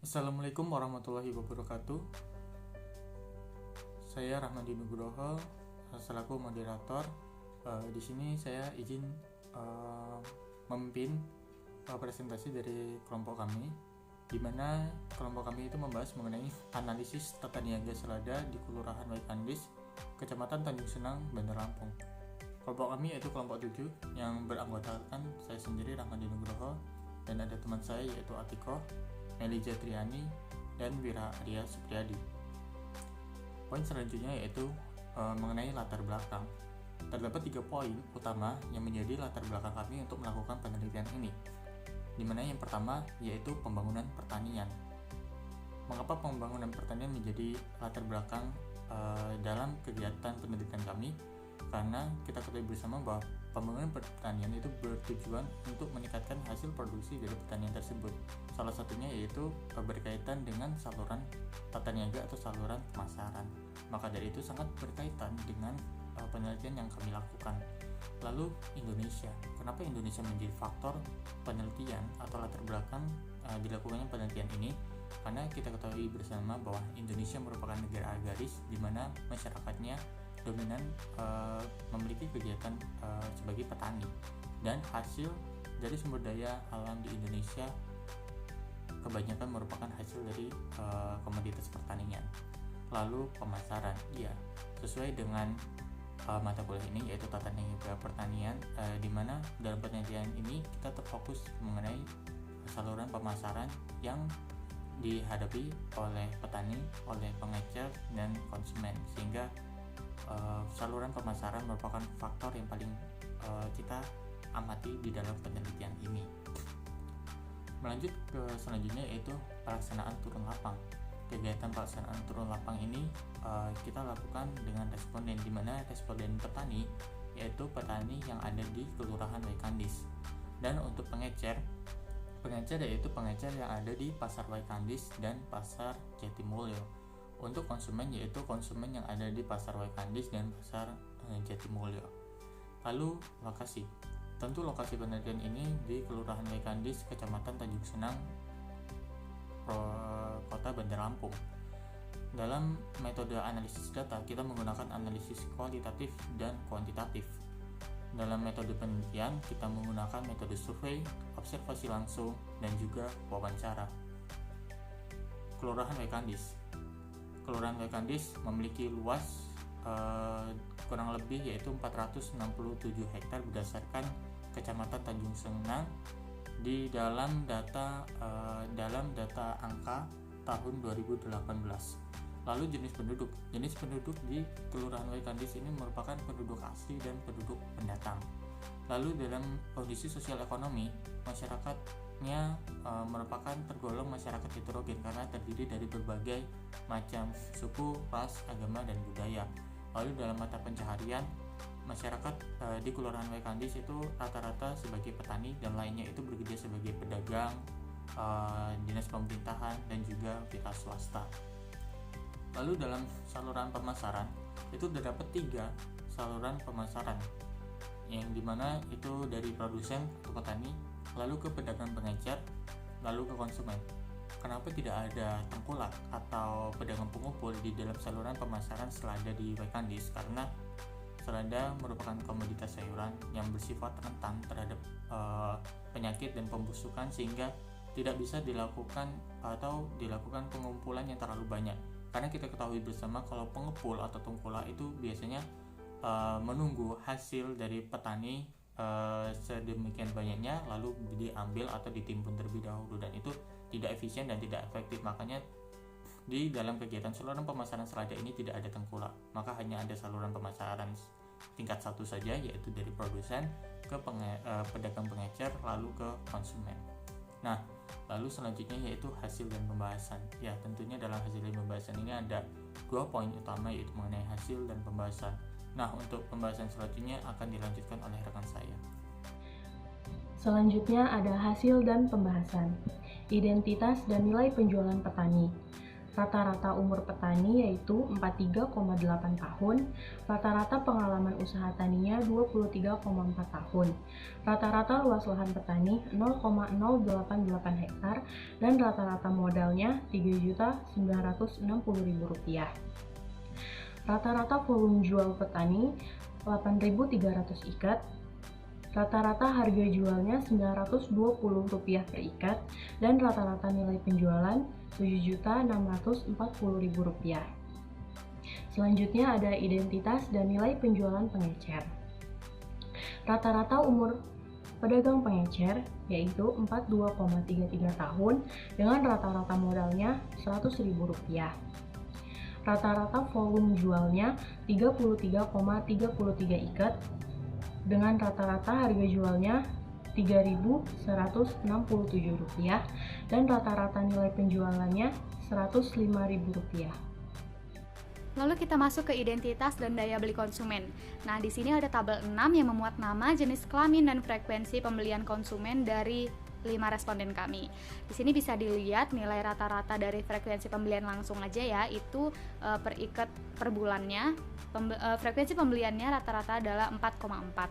Assalamualaikum warahmatullahi wabarakatuh. Saya Rahmadi Nugroho selaku moderator. Di sini saya izin memimpin presentasi dari kelompok kami, di mana kelompok kami itu membahas mengenai analisis tata niaga selada di Kelurahan Waikandis, Kecamatan Tanjung Senang, Bandar Lampung. Kelompok kami yaitu kelompok 7 yang beranggotakan saya sendiri Rahmadi Nugroho, dan ada teman saya yaitu Atiko, Melija Triani, dan Wira Arya Supriyadi. Poin selanjutnya yaitu mengenai latar belakang. Terdapat 3 poin utama yang menjadi latar belakang kami untuk melakukan penelitian ini, di mana yang pertama yaitu pembangunan pertanian. Mengapa pembangunan pertanian menjadi latar belakang dalam kegiatan penelitian kami? Karena kita ketahui bersama bahwa pembangunan pertanian itu bertujuan untuk meningkatkan hasil produksi dari pertanian tersebut. Salah satunya yaitu berkaitan dengan saluran tata niaga atau saluran pemasaran. Maka dari itu sangat berkaitan dengan penelitian yang kami lakukan. Lalu Indonesia, kenapa Indonesia menjadi faktor penelitian atau latar belakang dilakukannya penelitian ini? Karena kita ketahui bersama bahwa Indonesia merupakan negara agraris di mana masyarakatnya dominan memiliki kegiatan sebagai petani, dan hasil dari sumber daya alam di Indonesia kebanyakan merupakan hasil dari komoditas pertanian. Lalu pemasaran, ya sesuai dengan mata kuliah ini yaitu tata niaga pertanian, di mana dalam penelitian ini kita terfokus mengenai saluran pemasaran yang dihadapi oleh petani, oleh pengecer, dan konsumen, sehingga saluran pemasaran merupakan faktor yang paling kita amati di dalam penelitian ini. Melanjut ke selanjutnya yaitu pelaksanaan turun lapang. Kegiatan pelaksanaan turun lapang ini kita lakukan dengan responden, di mana responden petani yaitu petani yang ada di Kelurahan Waikandis. Dan untuk pengecer yaitu pengecer yang ada di Pasar Waikandis dan Pasar Jatimulyo. Untuk konsumen yaitu konsumen yang ada di Pasar Waikandis dan Pasar Jatimulyo. Lalu lokasi. Tentu lokasi penelitian ini di Kelurahan Waikandis, Kecamatan Tanjung Senang, Kota Bandar Lampung. Dalam metode analisis data, kita menggunakan analisis kualitatif dan kuantitatif. Dalam metode penelitian, kita menggunakan metode survei, observasi langsung, dan juga wawancara. Kelurahan Waikandis. Kelurahan Waikandis memiliki luas kurang lebih yaitu 467 hektar berdasarkan Kecamatan Tanjung Senang di dalam data angka tahun 2018. Lalu jenis penduduk di Kelurahan Waikandis ini merupakan penduduk asli dan penduduk pendatang. Lalu dalam kondisi sosial ekonomi, masyarakatnya merupakan tergolong masyarakat heterogen karena terdiri dari berbagai macam suku, ras, agama, dan budaya. Lalu dalam mata pencaharian, masyarakat di Kelurahan Waikandis itu rata-rata sebagai petani, dan lainnya itu bekerja sebagai pedagang, dinas pemerintahan, dan juga wira swasta. Lalu dalam saluran pemasaran itu terdapat 3 saluran pemasaran, yang dimana itu dari produsen atau petani, lalu ke pedagang pengecer, lalu ke konsumen. Kenapa tidak ada tengkulak atau pedagang pengumpul di dalam saluran pemasaran selada di Waikandis? Karena selada merupakan komoditas sayuran yang bersifat rentan terhadap penyakit dan pembusukan, sehingga tidak bisa dilakukan pengumpulan yang terlalu banyak. Karena kita ketahui bersama kalau pengepul atau tengkulak itu biasanya menunggu hasil dari petani sedemikian banyaknya lalu diambil atau ditimbun terlebih dahulu, dan itu tidak efisien dan tidak efektif. Makanya di dalam kegiatan saluran pemasaran selada ini tidak ada tengkulak, maka hanya ada saluran pemasaran tingkat 1 saja, yaitu dari produsen ke pedagang pengecer lalu ke konsumen. Nah, lalu selanjutnya yaitu hasil dan pembahasan. Ya, tentunya dalam hasil dan pembahasan ini ada 2 poin utama, yaitu mengenai hasil dan pembahasan. Nah, untuk pembahasan selanjutnya akan dilanjutkan oleh rekan saya. Selanjutnya ada hasil dan pembahasan. Identitas dan nilai penjualan petani. Rata-rata umur petani yaitu 43,8 tahun, rata-rata pengalaman usaha taninya 23,4 tahun, rata-rata luas lahan petani 0,088 hektar, dan rata-rata modalnya Rp3.960.000. Rata-rata volume jual petani 8.300 ikat, rata-rata harga jualnya Rp920 per ikat, dan rata-rata nilai penjualan Rp7.640.000. Selanjutnya ada identitas dan nilai penjualan pengecer. Rata-rata umur pedagang pengecer yaitu 42,33 tahun dengan rata-rata modalnya Rp100.000. Rata-rata volume jualnya 33,33 ikat dengan rata-rata harga jualnya Rp3.167 dan rata-rata nilai penjualannya Rp105.000. Lalu kita masuk ke identitas dan daya beli konsumen. Nah, di sini ada tabel 6 yang memuat nama, jenis kelamin, dan frekuensi pembelian konsumen dari 5 responden kami. Di sini bisa dilihat nilai rata-rata dari frekuensi pembelian langsung aja ya, itu per ikat per bulannya. Frekuensi pembeliannya rata-rata adalah 4,4.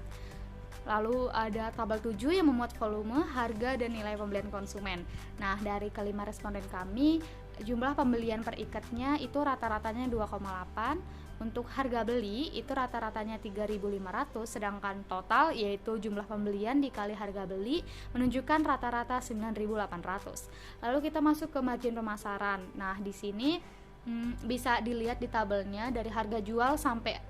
Lalu ada tabel 7 yang memuat volume, harga, dan nilai pembelian konsumen. Nah, dari kelima responden kami, jumlah pembelian per ikatnya itu rata-ratanya 2,8. Untuk harga beli itu rata-ratanya 3.500, sedangkan total yaitu jumlah pembelian dikali harga beli menunjukkan rata-rata 9.800. Lalu kita masuk ke margin pemasaran. Nah, di sini bisa dilihat di tabelnya dari harga jual sampai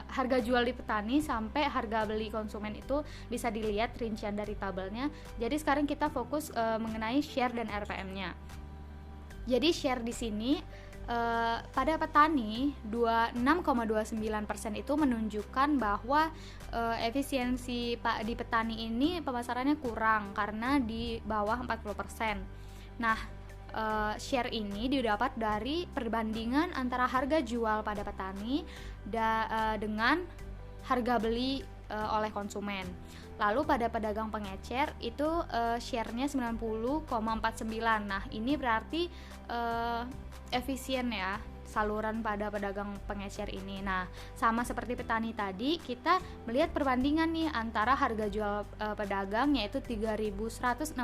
harga jual di petani sampai harga beli konsumen itu bisa dilihat rincian dari tabelnya. Jadi sekarang kita fokus mengenai share dan RPM-nya. Jadi share di sini pada petani 6,29% itu menunjukkan bahwa efisiensi di petani ini pemasarannya kurang karena di bawah 40%. Nah, share ini didapat dari perbandingan antara harga jual pada petani dengan harga beli oleh konsumen. Lalu pada pedagang pengecer itu share-nya 90,49. Nah, ini berarti efisien ya saluran pada pedagang pengecer ini. Nah, sama seperti petani tadi, kita melihat perbandingan nih antara harga jual pedagang yaitu 3.167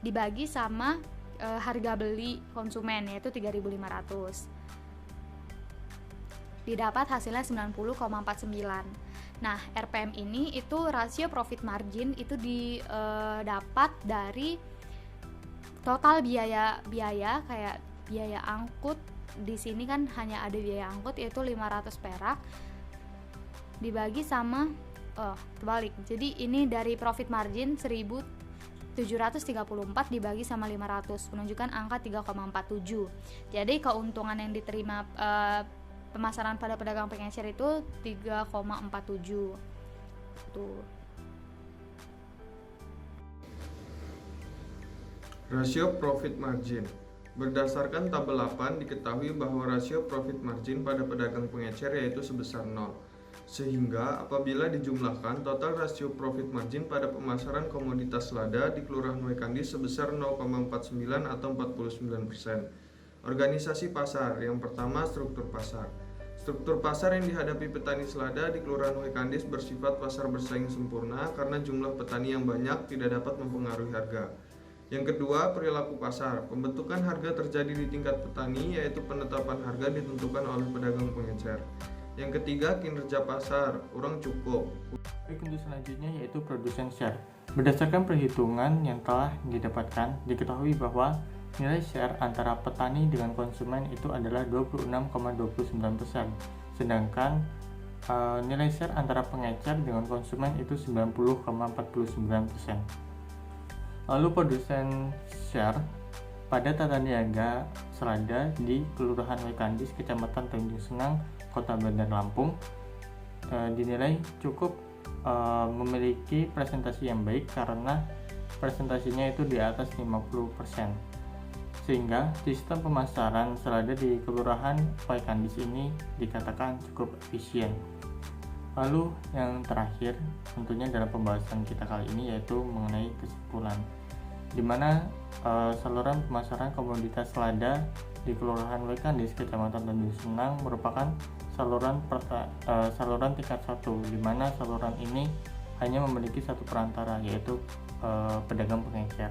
dibagi sama harga beli konsumen yaitu 3.500. Didapat hasilnya 90,49. Nah, RPM ini itu rasio profit margin itu didapat dari total biaya kayak biaya angkut. Di sini kan hanya ada biaya angkut yaitu 500 perak dibagi sama terbalik. Jadi ini dari profit margin 1.734 dibagi sama 500 menunjukkan angka 3,47. Jadi keuntungan yang diterima pemasaran pada pedagang pengecer itu 3,47. Tuh. Rasio profit margin. Berdasarkan tabel 8 diketahui bahwa rasio profit margin pada pedagang pengecer yaitu sebesar 0. Sehingga apabila dijumlahkan total rasio profit margin pada pemasaran komoditas lada di Kelurahan Waikandis sebesar 0,49 atau 49%. Organisasi pasar. Yang pertama, struktur pasar. Struktur pasar yang dihadapi petani selada di Kelurahan Waikandis bersifat pasar bersaing sempurna karena jumlah petani yang banyak tidak dapat mempengaruhi harga. Yang kedua, perilaku pasar. Pembentukan harga terjadi di tingkat petani, yaitu penetapan harga ditentukan oleh pedagang pengecer. Yang ketiga, kinerja pasar, kurang cukup. Baik, untuk selanjutnya yaitu produsen share. Berdasarkan perhitungan yang telah didapatkan, diketahui bahwa nilai share antara petani dengan konsumen itu adalah 26,29%, sedangkan nilai share antara pengecer dengan konsumen itu 90,49%. Lalu produsen share pada tata niaga selada di Kelurahan Waikandis, Kecamatan Tanjung Senang, Kota Bandar Lampung dinilai cukup memiliki presentasi yang baik karena presentasinya itu di atas 50%, sehingga sistem pemasaran selada di Kelurahan Waikandis ini dikatakan cukup efisien. Lalu yang terakhir tentunya dalam pembahasan kita kali ini yaitu mengenai kesimpulan. di mana saluran pemasaran komoditas selada di Kelurahan Waikandis, Kecamatan Tanjung Senang merupakan saluran tingkat 1, di mana saluran ini hanya memiliki satu perantara, yaitu pedagang pengecer.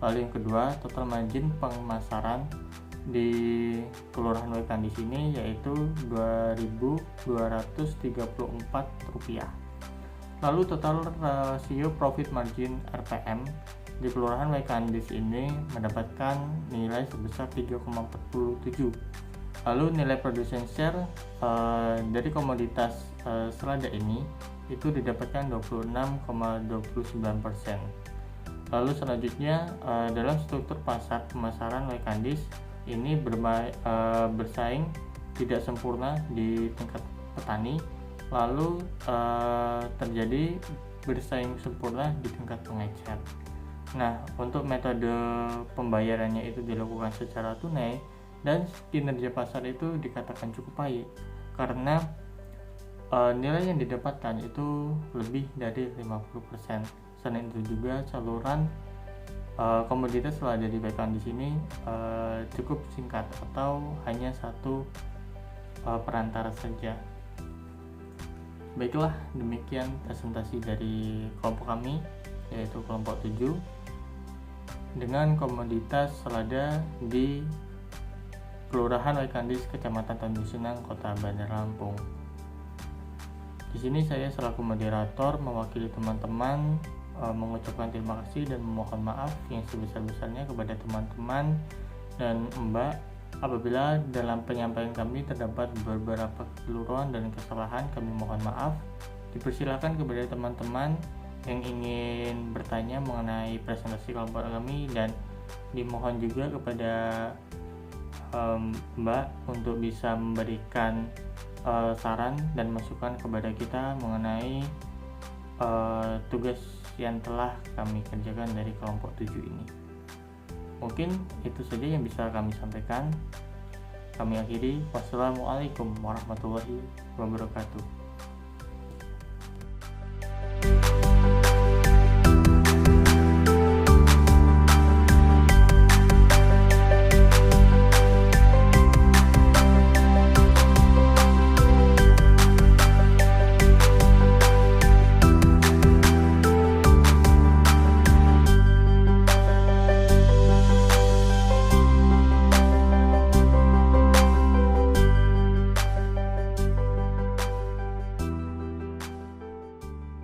Lalu yang kedua, total margin pemasaran di Kelurahan Waikandis ini yaitu Rp2.234. Lalu total rasio profit margin RPM di Kelurahan Waikandis ini mendapatkan nilai sebesar 3,47. Lalu nilai production share dari komoditas selada ini itu didapatkan 26,29%. Lalu selanjutnya dalam struktur pasar pemasaran Waikandis ini bersaing tidak sempurna di tingkat petani, lalu terjadi bersaing sempurna di tingkat pengecer. Nah, untuk metode pembayarannya itu dilakukan secara tunai dan kinerja pasar itu dikatakan cukup baik karena nilai yang didapatkan itu lebih dari 50%. Selain itu juga saluran komoditas selada di Waikandis ini cukup singkat atau hanya satu perantara saja. Baiklah, demikian presentasi dari kelompok kami, yaitu kelompok 7 dengan komoditas selada di Kelurahan Waikandis, Kecamatan Tanjung Senang, Kota Bandar Lampung. Di sini saya selaku moderator mewakili teman-teman mengucapkan terima kasih dan memohon maaf yang sebesar-besarnya kepada teman-teman dan Mbak apabila dalam penyampaian kami terdapat beberapa kekeliruan dan kesalahan. Kami mohon maaf. Dipersilakan kepada teman-teman yang ingin bertanya mengenai presentasi kelompok kami, dan dimohon juga kepada Mbak untuk bisa memberikan saran dan masukan kepada kita mengenai tugas yang telah kami kerjakan dari kelompok 7 ini. Mungkin itu saja yang bisa kami sampaikan. Kami akhiri. Wassalamualaikum warahmatullahi wabarakatuh.